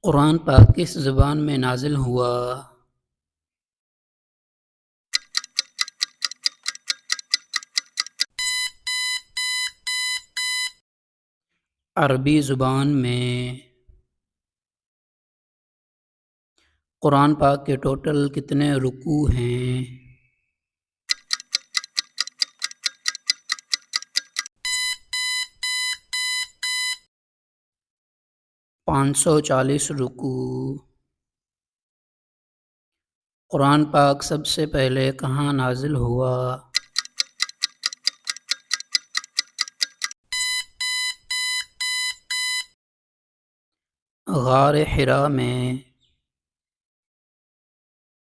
قرآن پاک کس زبان میں نازل ہوا؟ عربی زبان میں۔ قرآن پاک کے ٹوٹل کتنے رکوع ہیں؟ 540 رکوع۔ قرآن پاک سب سے پہلے کہاں نازل ہوا؟ غار حرا میں۔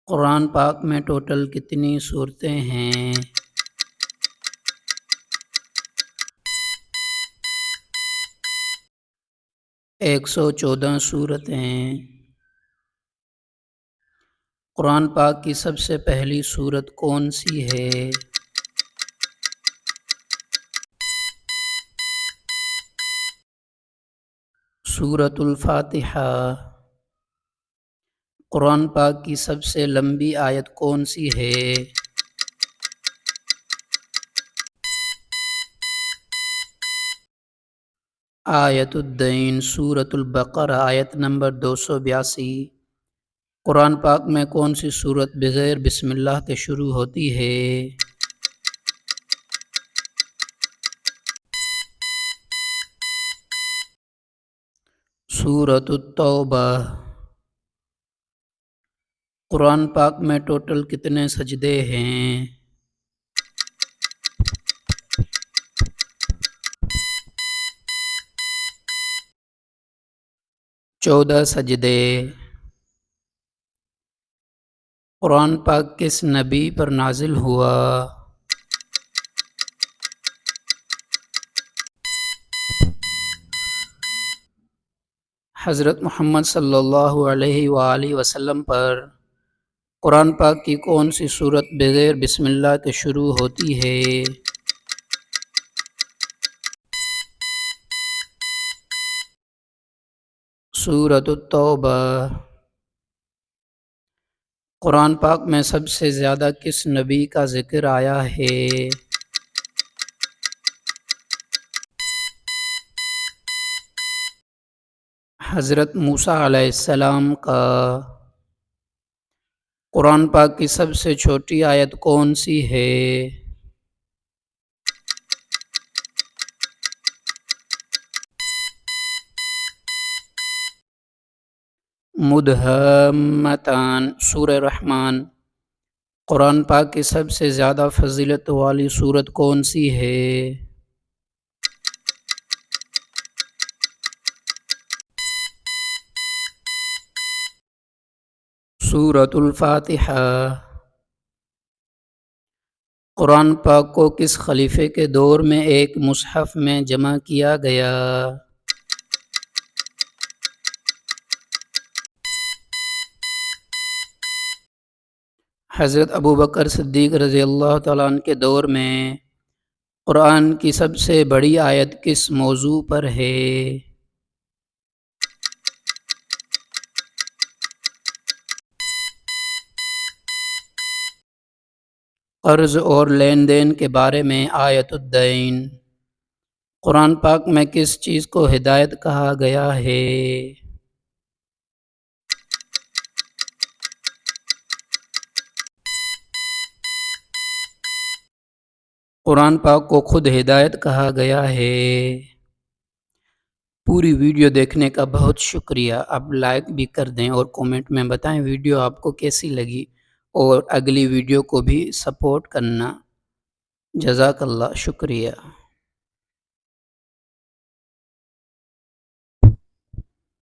قرآن پاک میں ٹوٹل کتنی سورتیں ہیں؟ 114 سورتیں۔ قرآن پاک کی سب سے پہلی سورت کون سی ہے؟ سورۃ الفاتحہ۔ قرآن پاک کی سب سے لمبی آیت کون سی ہے؟ آیت الدین۔ سورۃ البقرہ آیت نمبر 282۔ قرآن پاک میں کون سی سورت بغیر بسم اللہ کے شروع ہوتی ہے؟ سورۃ التوبہ۔ قرآن پاک میں ٹوٹل کتنے سجدے ہیں؟ 14 سجدے۔ قرآن پاک کس نبی پر نازل ہوا؟ حضرت محمد صلی اللہ علیہ وآلہ وسلم پر۔ قرآن پاک کی کون سی سورت بغیر بسم اللہ کے شروع ہوتی ہے؟ سورۃ التوبہ۔ قرآن پاک میں سب سے زیادہ کس نبی کا ذکر آیا ہے؟ حضرت موسیٰ علیہ السلام کا۔ قرآن پاک کی سب سے چھوٹی آیت کون سی ہے؟ مدھمتان۔ سورہ رحمان۔ قرآن پاک کی سب سے زیادہ فضیلت والی سورت کون سی ہے؟ سورۃ الفاتحہ۔ قرآن پاک کو کس خلیفے کے دور میں ایک مصحف میں جمع کیا گیا؟ حضرت ابوبکر صدیق رضی اللہ تعالیٰ عنہ کے دور میں۔ قرآن کی سب سے بڑی آیت کس موضوع پر ہے؟ قرض اور لین دین کے بارے میں آیت الدین۔ قرآن پاک میں کس چیز کو ہدایت کہا گیا ہے؟ قرآن پاک کو خود ہدایت کہا گیا ہے۔ پوری ویڈیو دیکھنے کا بہت شکریہ۔ آپ لائک بھی کر دیں اور کومنٹ میں بتائیں ویڈیو آپ کو کیسی لگی، اور اگلی ویڈیو کو بھی سپورٹ کرنا۔ جزاک اللہ، شکریہ۔